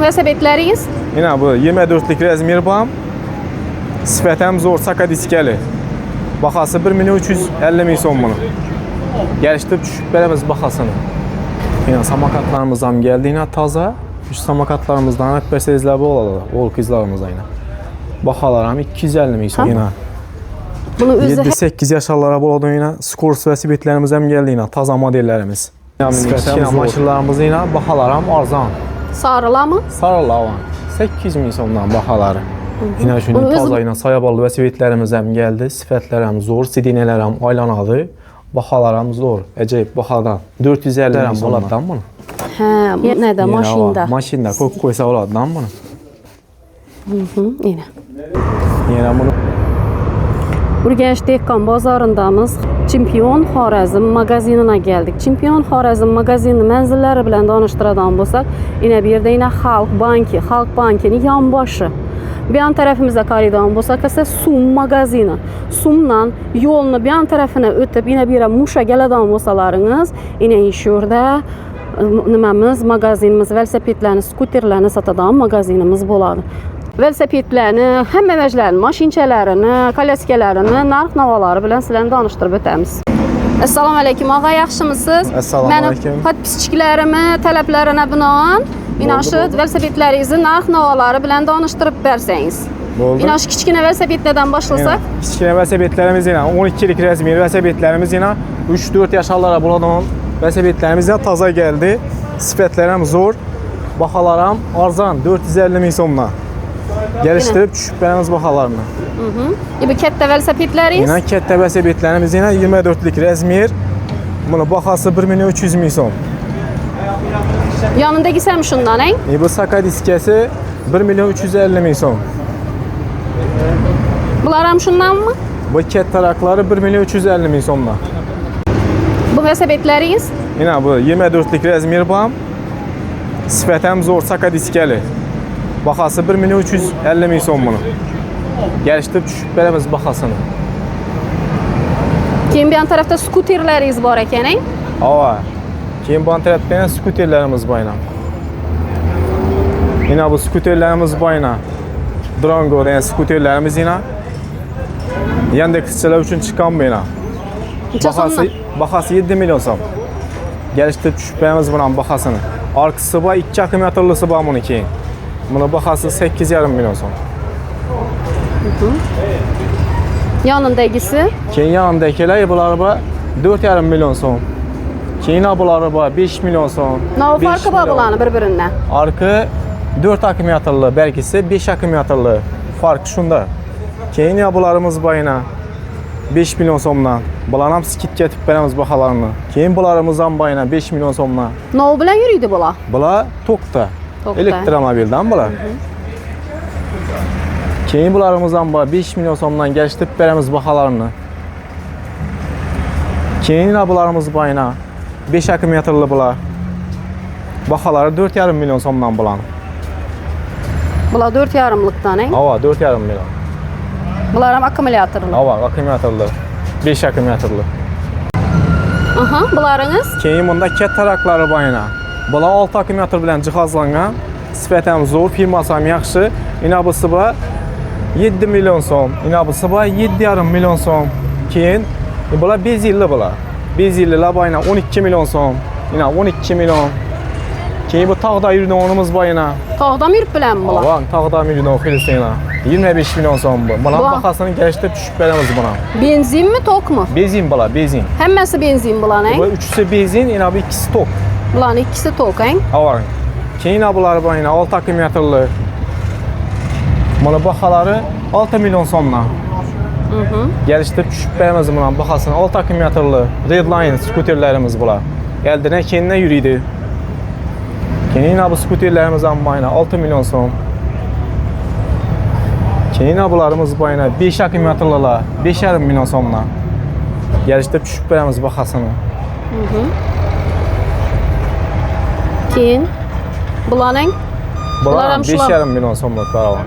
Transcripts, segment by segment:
Bu velosipedləriniz? Yine bu 24'lik Rezmir bam. Sifətəm zor saka diskeli. Baxası 1.350.000 son bunu. Gəlişdirib düşüb verəmiz baxasını. Yine samakatlarımızdan geldi yine taza. Şu samakatlarımızdan hep Mercedesler bu olalar. Volk izlarımızda yine. Baxalarım 250.000 son yine. Bunu özü 7-8 yaşlarlara boladı yine. Skors velosipedlərimiz hem geldi yine. Taza modellerimiz. Sifətəm maşınlarımız yine baxalarım arzan. sarıla mı? Sarıla var. 8.000 sondan baxaları. Yine şimdi taza yine sayaballı velosipedlərimiz hem geldi. Sifətlərəm zor, sidinələrəm aylanadı. Baxalarım zor. Əcəyib baxadan. 450.000 oladdan bunu. Hə, nədə maşında? Maşında koysa oladdan bunu. Yine. Yine bunu Urganch Dehqon bozorindamiz. Chempion Xorazm magazinına geldik. Chempion Xorazm magazini manzillari bilan tanishtiradigan bo'lsak, yine bu yerda yine Xalq bankining yonboshi. Bir yan tarafımızda qaraydigan bo'lsak esa Sum magazini. Sumdan yo'lni bir yan tarafına o'tib, yine bir yere Musha keladigan bo'lsalaringiz, yine shu yerda nimamiz magazinimiz, velosipedlarni, skuterlarni sotadigan magazinimiz bo'ladi. Velosipedlarni, hamma vajlarni, mashinchalarini, kolyaskalarini, narx-navolar bilan sizlarni tanishtirib o'tamiz. Assalomu alaykum, og'a, yaxshimisiz? Assalomu alaykum. Meni podpischiklarimni talablarini binoan shu velosipedlaringizni narx-navolari bilan tanishtirib bersangiz. Bo'ldi. Shu kichkina velosipedlardan boshlasak? Kichkina velosipedlarimiz yine 12'lik Rezmir velosipedlarimiz yine 3-4 yaşlarlara buladan velosipedlarimiz yine taza geldi. Sifətlərəm zor. Baxalarım arzan 450.000 somla. Gəlişdirib düşüb verəmiz baxalarını. Bu katta velosipedlariniz? Yine katta velosipedlərimiz yine 24'lik Rezmir. Bunu baxası 1.300.000 som. Yanındaki sen şundan, he? Bu saka diskesi 1.350.000 som. Bunlar hem şundan mı? Bu ket tarakları 1.350.000 somla. Bu velosipedlariniz? Yine bu 24'lik Rezmir bam. Sifətəm zor saka diskeli. Baxası 1.350.000 som bunu. Gəlişdirib düşüb verəmiz baxasını. Keyin bir yan tarafta skuterlariniz var ekan, he? Ava. Keyin bu tarafta yine skuterlerimiz bayna. Yine bu skuterlerimiz bayna. Drongo diyen skuterlerimiz yine. Yandex için çıkan bayna. Baxası 7 milyon som. Gəlişdirib düşüb verəmiz bunun baxasını. Arkası var, 2 akümulyatorlusu var bunun keyin. Bunun baxası 8,5 milyon som. Yanındakisi? Keyin yanındakiler bunlar var 4,5 milyon som. Keyin bunlar var 5 milyon som. Ne farkı var bunların birbirinden? Arka 4 akümulyatorlu, belkisi 5 akümulyatorlu. Fark şunda. Keyin yabularımız bayına 5 milyon somdan. Bunlar hamısı kit getib verəmiz baxalarını. Keyin bunlarımızdan bayına 5 milyon somdan. Ne bilan yürüydü bunlar? Bunlar tokda. Elektromobildən bunlar. Keyin bunlarımızdan 5 milyon somdan gəlişdirib verəmiz baxalarını. Keyin bunlarımız bayına 5 akümulyatorlu bunlar. Baxaları 4,5 milyon somdan bulan. Bunlar 4,5'lıktan, he? Ava 4,5 milyon. Bunlar hem akümulyatorlu. Ava akümulyatorlu. 5 akümulyatorlu. Aha, bunlarınız? Keyin bunda ket tarakları bayına. Bunlar 6 akümulyator bilen cihazlanan. Sifətəm zor, firması hem yaxşı. İnabısı var 7 milyon som. İnabısı var 7,5 milyon som. Keyin bunlar bezilli bunlar. Bezilliler bayına 12 milyon som. Yine 12 milyon. Keyin bu tağda yürüdüğün onumuz bayına. Tağda mı yürüp bilen bunlar? Avan tağda yürüdüğün o Filistina. 25 milyon som bu. Buna baxasını gəlişdirib düşüb verəmiz buna. Benzin mi, tok mu? Benzin bunlar, benzin. Hemmesi benzin bunlar, he? Bu üçüsü benzin, yine bu ikisi tok. Bunların ikisi tok, he? Avan. Keyin bunlar bayına 6 akümulyatorlu. Buna baxaları 6 milyon somla. Gəlişdirib düşüb verəmiz buna baxasını 6 akümulyatorlu Redline skuterlərimiz bunlar. Gəldirən kendine yürüydü. Keyin bu skuterlərimizdən bayına 6 milyon som. Keyin bularımız bayına 5 akümulyatorlarla 5,5 milyon somla. Gəlişdirib düşüb verəmiz baxasını. Keyin bunların? Bunlar 5,5 milyon somluqlar var.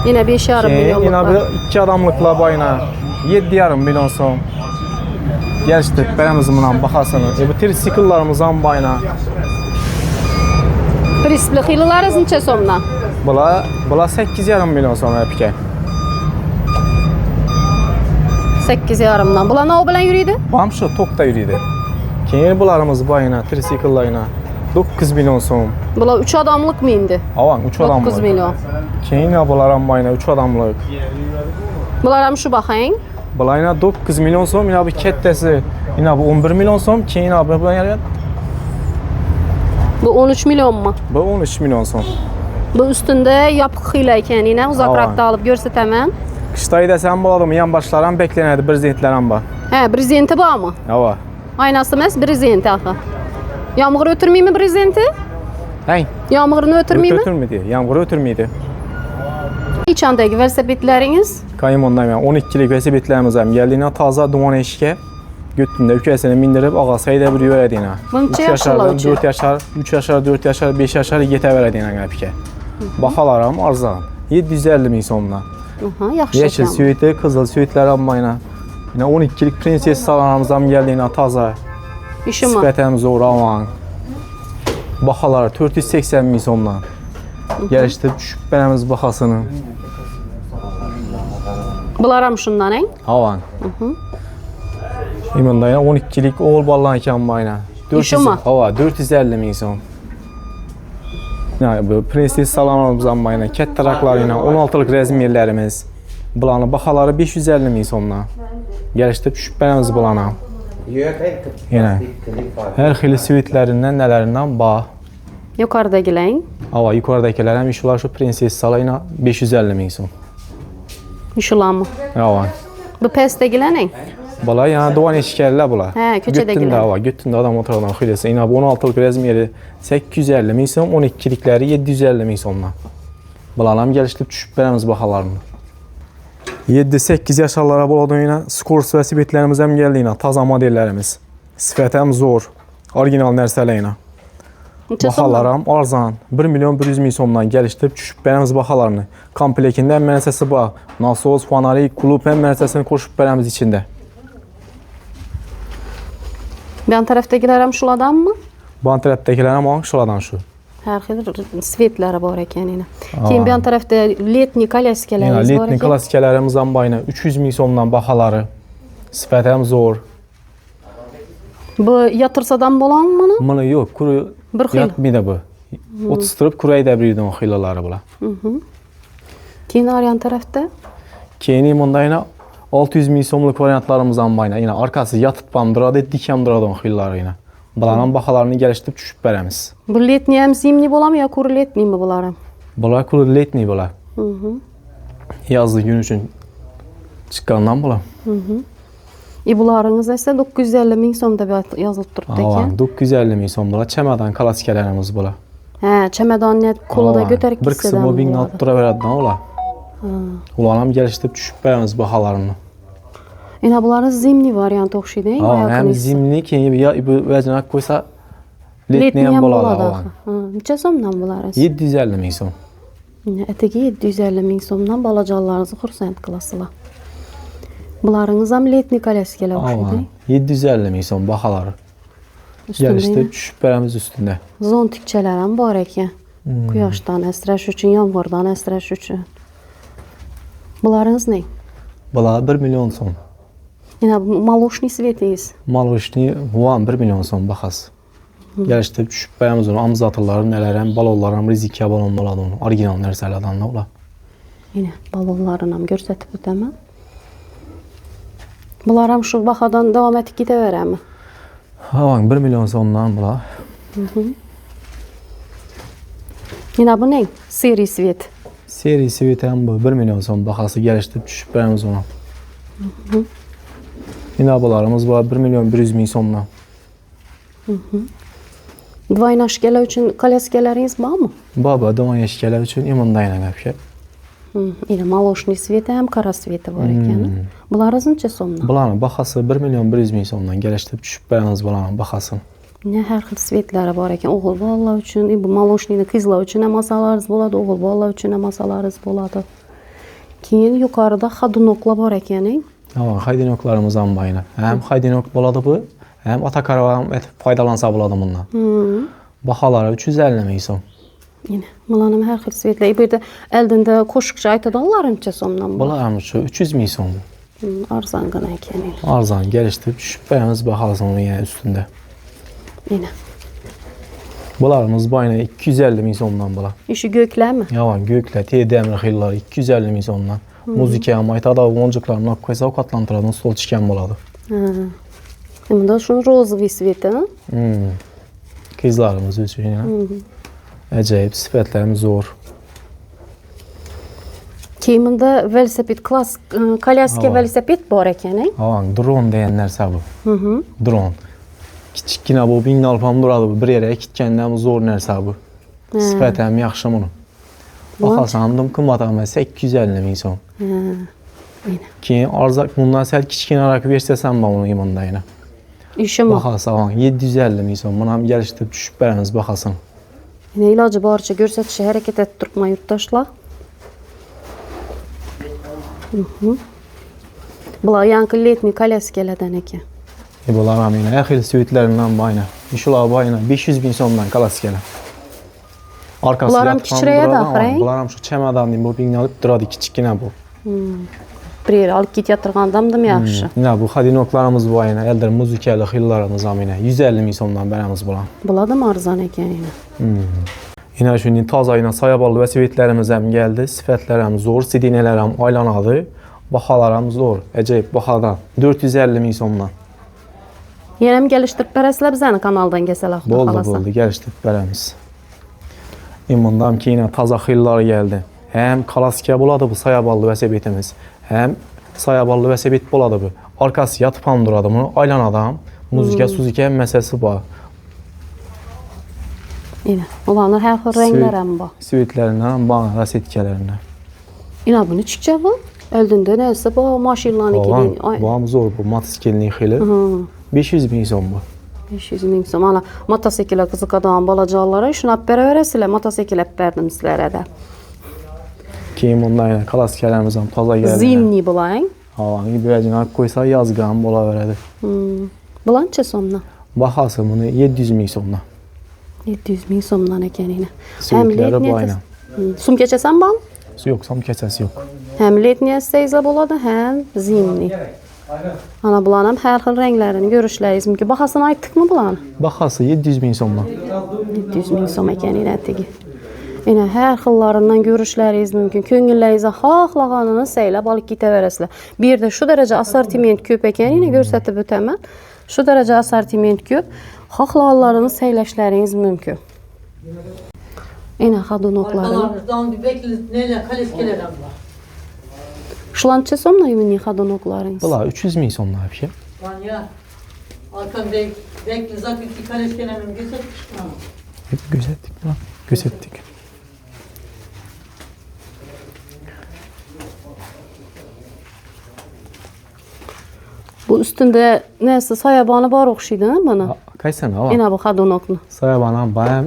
Yine 5,5 milyonluk var. Yine 2 adamlıqla bayına 7,5 milyon som. Gəlişdirib verəmiz buna baxasını. Bu trisikillarımızdan bayına. Krispli xilalarınız neçə somdan? Bula 8,5 milyon so'm pika. 8,5dan. Bular ne bilan yuriydi? Ham shu to'qda yuriydi. Keyin bularimiz boyina, trisikillarina 9 milyon so'm. Bular 3 adamlık mı indi? Avan 3 adamlık. 9 milyon. Keyin bular ham boyina 3 adamlık. Bular ham şu baxayın. Bular yana 9 milyon so'm, yana bu kattasi, yana bu 11 milyon so'm, keyin bu bilan Bu 13 milyon mu? bu 13 milyon so'm. Bu üstünde yapıq xila ekan, yine uzakrakda alıp görsəteməm. Qışda desem bo'ladimi, yan başlar ham beklenadi, prezidentlar ham bor. He, prezidenti bormi? Ava. Aynası emas, prezidenti axı. Yağmur ötürmeymi prezidenti? Hey, Yağmurunu ötürmeymi? ötürmedi. Yağmur ötürmedi. İçandagi velosipedləriniz? Kaymondan yani 12'lik velosipedlerimiz hem geldiğine taze duman eşike götünde ülkesine bindirip ağasayda bir yörediyine. Bunun 3 yaşlı yaşardan uçu. 4 yaşar, 3 yaşar, 4 yaşar, 5 yaşar yete verediğine pike. Bakalarım arzan. 750 min somla. Aha, yaxşı. Yeşil süitli, kızıl süitler almayına. Yine 12'lik prenses salarımızdan geldiğine taze. İşi mi? Sifətem zor alan. Baxalar 480 min somla. Gəlişdirib düşüb bənəmiz baxasını. Bunlar ham şundan, hein? Alan. İmanda yana 12'lik oğul ballan iken bayına. İşi mi? 450 min som. Yani bu prenses salamlarımızdan bayına, kət taraklarıyla 16'lık rezmirlərimiz. Bulanı baxaları 550 min somla. Gəlişdirib düşüb bənəmiz bulana. Yine her xili sivitlərindən nələrindən bax. Yukarıdakilərin? Ava yukarıdakiler hem işler şu prenses salayına 550 min som. İşulan mı? Ava. Bu pəstəkilərin? Bala yani doğan eşikərlər bula. Hə, köçədəkilər. Götündə ava, götündə adam oturan xilisi. Yine bu 16'lık rezmiyeri 850 min som, 12'likləri 750 min somla. Bulanam gəlişdirib düşüb bərəmiz baxalarını. 7-8 yaşlarlara buladan yine skors və sibitlərimiz hem geldi yine taza modellərimiz. Sifətəm zor, orijinal nərsələ yine. Baxalaram arzan 1 milyon 100 min somdan gəlişdirib düşüb bərəmiz baxalarını. Komplekində hem mənəsəsi bax, nasos, fanari, klub hem mənəsəsini qoşub bərəmiz içində. Ben tərəfdəkilər ham şuladan mı? Bu tərəfdəkilər hem şuradan şu. Hər xil svetləri var ekan yine. Keyin ben tərəfdə letni kolyaskalarımız Yine var letni ekan. klasikələrimiz hem bayına 300 min somdan baxaları. Sifətəm zor. Bu yatırsadan bolan mı? Bunu yok, kuru Bir xil. yatmaydı bu. Otustırıb kurayda biriydi o xilaları bula. Keyin aryan tərəfdə? Keyin bunda yine 600 min somluk variantlarımızdan bayına. Yine arkası yatıp bandırada, dikəm durada o xilaları yine. Bulanın baxalarını gəlişdirib düşüb bərəmiz. Bu letni hem zimni bolam ya kuru letni mi bunlar hem? Bunlar kuru letni bula. Yazlı gün üçün çıqqandan bula. Bunlarınız ise 950 min somda yazılıp durdu ekan. 950 min som bula. Çəmədan klasikələrimiz bula. Hə, çəmədanı kolda götərib bir kısı gitsədən. mobbing alt dura verədən ola. Ulanam gəlişdirib düşüb bərəmiz baxalarını. Yine bunların zimni variantı oxşaydı. Hem zimlik ya bu vəzinə qoysa letni Letni hem hem buladı. boladı. Neçə somdan bunlar? 750 min som. Ətəki 750 min somdan balacalarınızı xursənd qılasılar. Bunlarınız ham letni kolyaskalar oxşaydı. 750 min som baxaları. Gəlişdirib düşüb bərəmiz üstündə. Zontikçələr ham var ekan. Quyoshdan əsrəş üçün, yağmurdan əsrəş üçün. Bunlarınız nə? Bunlar 1 milyon som. Yine maloşni svetiyiz. Malvışni huan 1 milyon som baxas. Gəlişdirib düşüb bərəmiz onu amzatırları, nələrəm, balonlarım, rizikya balon oladı onu. Orijinal nərsələrdən də ola. Yine balonlarını ham göstərib ötəməm. Bunlar ham şu baxadan davam etib gedə verəmi? Havan 1 milyon somdan bula. Yine bu ne? Seri svet. Seri sivitəm bu 1 milyon som baxası gəlişdirib düşüb bərəmiz ona. Yine bularımız var 1 milyon 100 min somdan. Dvaynaşkalar üçün kolyaskalarınız var mı? Baba doğan eşikələr üçün imanda ilə qəpkə. Yine maloşni sveti hem kara sveti var ekan. Bunlarınız neçə somdan? Bulanın baxası 1 milyon 100 min somdan gəlişdirib düşüb bərəmiz bulanın baxasın. Ne hər xil svetləri var ekan. Oğul balalar üçün, bu maloşni qızlar üçün hem masalarınız boladı, oğul balalar üçün hem masalarınız boladı. Keyin yukarıda xadunoklar var ekan. Tamam, haydinoklarımız ham bayına. Hem haydinok boladı bu, hem atakaravan faydalansa boladı bundan. Baxaları 350 min som. Yine bularning har xil svetlar. Bu yerda oldinda qo'shiqchi aytadiganlar necha so'mdan bu? Bularım şu 300 ming so'm. Arzongina ekan. Arzon geliştirip düşüp beğenimiz bakalım onun yani üstünde. Yine. Bularımız bayına 250 ming so'mdan bular. Şu göklarmi? Yavan gökler, demir xillar 250 ming so'mdan. Muzika ham aytadi, o'njiqlarni olib qo'ysa ovqatlantiradigan stol chikan bo'ladi. Bunda şu rozovый sveti. Qizlarimiz uchun yana. Acayip sifatlarimiz zo'r. Keyinda velosiped klass kolyaska velosiped bor ekan. Avan dron degan narsa bu. Dron. Kichkina bu bingni olib ham turadi bu. Bir yerga ketganda ham zo'r narsa bu. Sifati ham yaxshi buni. Bahasan dim qimmat ama 850 ming so'm. Keyin arzak bundan sal kichkinaroq versiyasam bor uni imanda yana. İşim o. Bahasan 750 ming so'm. Buni ham gelishtirib tushib beramiz bahasan. Yine ilacı boricha ko'rsatishga harakat etib turibman yurtdoshlar. Bular yangi letniy kolyaskalardan ekan. Bular ham yana har xil svetlaridan bayna. Shular bayna 500 ming so'mdan kolyaskalar. Arkası Bular ham kichrayadi axir. Bular ham shu chamadonni bu bingni olib turadi, kichkina bu. Bir yere alıp ketayotgandim yaxshi. Yine bu xadinoklarımız bu ayına, elde muzikalı xillarımız ham yine 150 ming so'mdan beramiz bular. Bular da arzon ekan yine. Yine şunun toza yine sayaballı ve svetlerimiz hem geldi. Sifatlar hem zor, sidineler hem aylanadı. Bahalar hem zor, acayip bahadan. 450 ming so'mdan. Yine mi geliştirip berasizlar bizani kanaldan gelseler. Boldu, geliştirip beramiz. Bundan ki yine taza xillar geldi. Hem kalaska buladı bu sayaballı vesebetimiz. Hem sayaballı vesebet buladı bu. Arkası yatıp ham duradı bunu. Aylanada muzika, suzika meselesi var. Yine. Ulanlar her xil renkler hem bu. Sivetlerinden bana rasetkelerini. Yine bunu çıkacak bu. Öldüğünde neyse bu maşinlarını gidin. Bu ham zor bu mototsiklning xili. 500 ming so'm bu. 500 ming so'm. Ana motosiklet qiziqadigan bolajonlarga shuni olib beraverasizlar. Motosiklet olib berdim sizlarga da. Keyin bundan yana klassikalarimiz ham toza geldi. Zimniy bular. Havanı bir olib qo'ysa yozgan bo'laveradi. Bular necha so'mdan? Bahası bunu 700 ming so'mdan. 700 ming so'mdan ekan yine. Svetlari bu aynan. Sumkacha ham bor? Yo'q, sumkachasi yo'q. Hem letniy istayizlar bo'ladi, hem zimniy. Ana bular ham har xil ranglarini ko'rishlaringiz mumkin. Bahasini aytdikmi bularni? Bahası 700 ming so'mdan. 700 ming so'm ekan yine tegi. Yine her xillaridan görüşləringiz mümkün. Köngüllərinizə xohlaganını seylab alıp ketaverasizlar. Bir de şu derece assortiment köp ekan, yine göstərib ötəmən. Şu derece assortiment köp. Xohlaganlarını seyləşləriniz mümkün. Yine xadonokları. Şular neçə so'mdan yeni xadonoklarınız? Bular 300 ming so'mdan bir şey. Ya. Arkan bekli zaten ki kaleşkelemim göstermiş mi? Hep gözettik lan. Gözettik. Bu üstünde neyse sayabanı var oxşaydı bana. Qaysan hava? Yine bu xadonokni. Sayabana bayam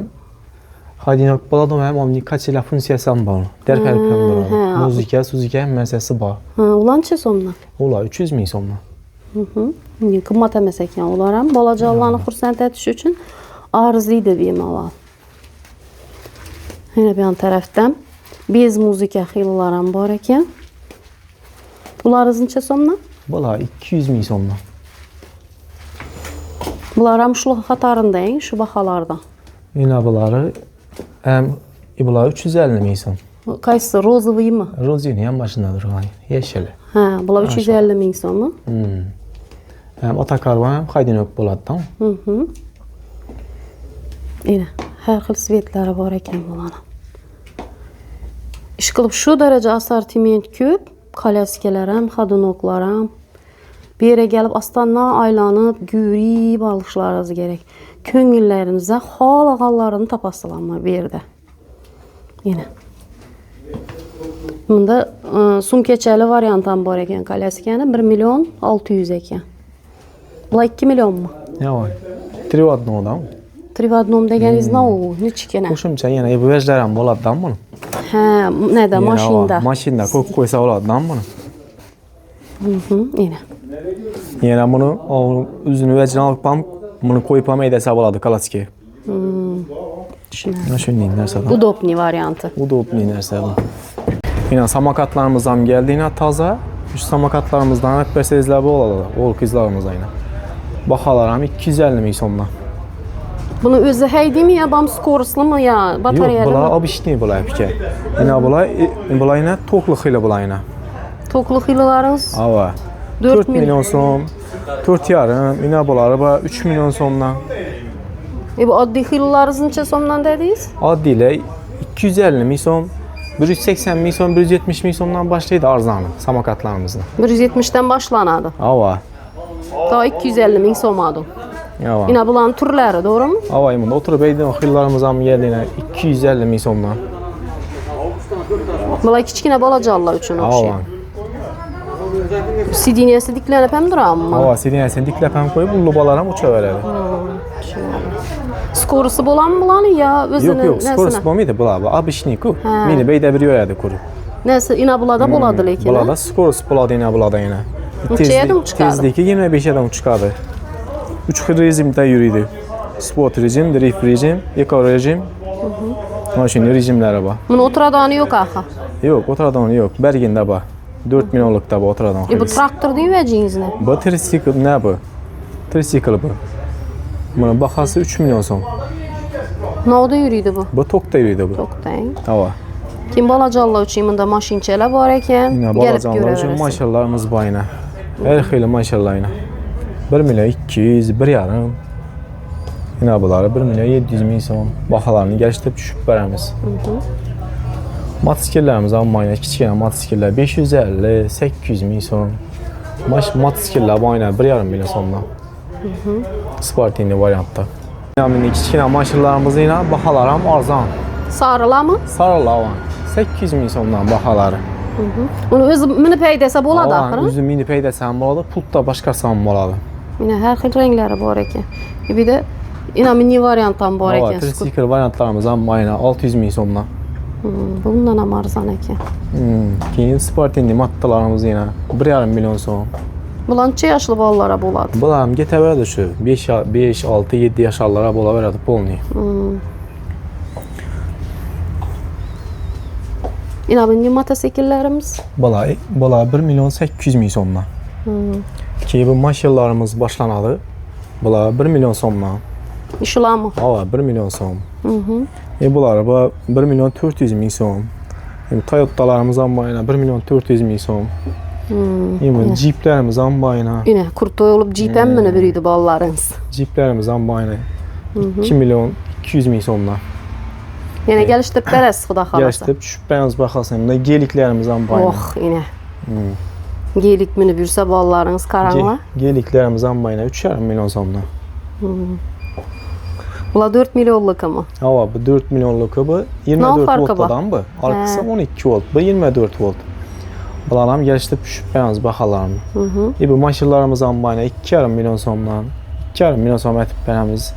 xadinok boladım hem omnikaçıyla funksiyası ham bor. Derpelip ham duradi. Muzika, suzika meselesi bor. Ulan neçə so'mdan? Ular 300 ming so'mdan. Qimmat emas ekan ular ham bolajonlarni xursand etish uchun arziydi bemalol. Yine bir yan tarafdan bez muzika xillar ham bor ekan. Bularınız neçə so'mdan? Bular 200 ming so'mdan. Bular ham shu qatorida, shu baholardan. Yine buları hem bular 350 ming so'm. Qaysi rozoviymi? Rozini ham başında durgan, yeşili. Ha, bular 350 ming so'mmi? Hem otokarvan ham xadinok bo'ladi-da. Yine har xil svetlari bor ekan bularning. Ish qilib shu daraja assortiment ko'p, kolyaskalar ham, xadonoklar ham. Bir yere gelip astandan aylanıp gürüyüp alışlarınız gerek. Köngüllerinize xohlaganlarını tapasılanma bir yerde. Yine. Bunda sumkeçeli variantan bor ekan kolyaskani 1 milyon 600 ekan. Bular 2 milyon mu? Yo'q. Trivodnodan. Trivodnom deganiz ne o? Nechikana? Qo'shimcha yana bu vejlar ham bo'ladi-da buni. Ha, neda mashinada. Mashinada qo'yib qo'ysa bo'ladi-da buni. Yine. Yana buni o'zini vejini olib ham buni qo'yib ham aydasa bo'ladi kalaskiga. Düşünürəm. Şunday nəsə. Udobni variantı. Udobni nəsə. Yine samakatlarımızdan geldi yine taza. Şu samakatlarımızdan hep besezləbi olalar. Olq izlarımıza yine. Baxalaram 250 min sondan. Bunu özü heydimi ya bam skoruslu mu ya bataryada Yox, bunlar mı? abişni bunlar pike. Yine bunlar yine tokluq ilə bunlar yine. Tokluk yıllarınız Ava. 4 milyon son. 4 yarım. Yine bunlar 3 milyon sondan. Bu addi yıllarınız neçə somdan dediniz? Addi ilə 250 min son. 180 min son, 170 min sondan başlaydı arzanı samakatlarımızın. 170'den başlanadı. Ava. Daha 250 min somadı. Ava. Yine bulan türleri doğru mu? Ava imunda oturup eydin xillarımızdan geldi yine 250 min sondan. Bula kiçikine balacallar üçün o şey. Ava. Sidiniyesi diklenip hem duram mı? Ava sidiyəsini dikləpəm qoyub bu lubalaram uça verədi. Skorusu bulan mı bulanı ya özünün Yok skor bomidi bula bu abişniku. Mini beydə bir yörədi kuru. Neyse ina bulada buladı lekin. Bulada skor buladı yine bulada yine. Neçəyə də uçqadı? Tezdiki 25-ə də uçqadı. 3 xil rejimdə yürüydü. Sport rejim, drift rejim, eko rejim. Maşin rejimləri var. Bunun oturadanı yok aha. Yok oturadan yok. Bergində var. 4 milyonluqda bu oturadan. Bu traktor değil mi cinsinə? Bu trisikl ne bu? Trisikl bu. Bunun baxası 3 milyon son. Ne oldu yürüydü bu? Bu tokda yürüydü bu. Çok değil. Hava. Kim balacallar üçün imında maşinçələr var ikən Yine gəlib balacanlar görə üçün verəsən. maşallarımız var yine. Her xeyli maşallah yine. 1 milyon 200, 1 yarım. Yine bunları 1 milyon 700 min son. Baxalarını gəlişdirib düşüb verəmiz. Motosikillərimiz amma yine kiçik motosikillər 550, 800 min son. Motosikillər var yine 1 yarım milyon sondan. Sportini variantda. Yani kiçik maşınlarımız yine baxalaram arzan. Sarıla mı? Sarı lavan. 800 min sondan baxaları. Bunu özü minip eydəsə boladı axırı. Üzüm minip eydəsən boladı, pult da başqasan boladı. Yine hər xil rəngləri var ikən. Bir də yine mini variantdan var Hava, ikən. trisikl variantlarımız amma yine 600 min sondan. Bundan amarzan ikən. Keyin sportini maddalarımız yine 1,5 milyon son. Bulan neçə yaşlı balalara boladı? Bularım getə verədi şu 5, 6, 7 yaşlarlara bola verədi polni. Yine mini motosikillərimiz. Bula 1 milyon 800 min sondan. Ki bu maşınlarımız başlanalı. Bula 1 milyon sondan. İşula mı? Hava 1 milyon son. Bunlar 1 milyon 400 min son. Toyota'larımız amma yine 1 milyon 400 min son. Jeeplərimiz amma yine. Yine kurtoy olup jeep'en mi biriydi balalarınız? Jeeplərimiz amma yine 2 milyon 200 min sondan. Yine geliştirip verəsiz xuda xalasa. Gəlişdirib düşüb bəyaz baxasın. Geliklərimiz amma yine. Oh yine. Gelik mini bürsə balalarınız karanla. Geliklərimiz amma yine 3,5 milyon sondan. Ula 4 milyonluk ama. Hava bu 4 milyonluq bu 24 voltdan bu. Arkası 12 volt, bu 24 volt. Bunlarım gəlişdirib düşüb bəyaz baxalarım. Bu maşınlarımız amma yine 2,5 milyon sondan. 2,5 milyon son ətib bərəmiz.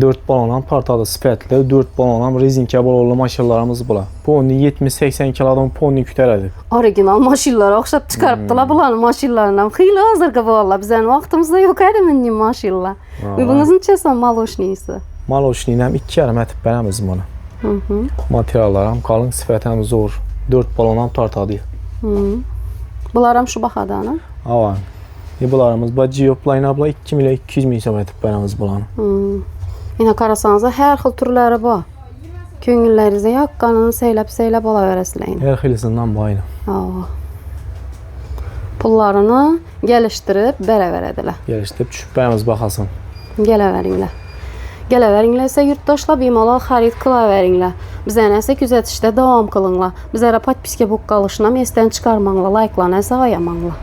4 balondan partalı sifətli, 4 balondan rezinkə bololu maşınlarımız bula. Ponni 70-80 kilodan ponni kütələdir. Original maşinlər oxşab çıxarıbdılar bulanın maşinlarından. Xeyli hazırqa valla bizənin vaxtımızda yox idi minni maşinlar. Bunun neçə son maloşnisi? Maloşniyəm 2,5 ətib bərəmiz bunu. Materiallarım qalın, sifətəm zor. 4 balondan partalı. Bunlarım şu baxadanı? Hava. Bunlarımız Geoplayna 2 milyon 200 min son ətib bərəmiz bulanı. Yine karasanıza hər xil türləri var. Köngüllərinizə yaqqanını seyləb ala verəsiləyin. Hər xilisindən bu aynı. Pullarını gəlişdirib bərə verədilər. Gəlişdirib düşüb bəyəmiz baxasın. Gələ veringlər isə yurtdaşla bimalar xarid qıla veringlər. Bizə nəsə gözətişdə davam qılınlar. Bizə podpiska boq qalışına mesdən çıxarmanla, layıqla nəsə ayamanla.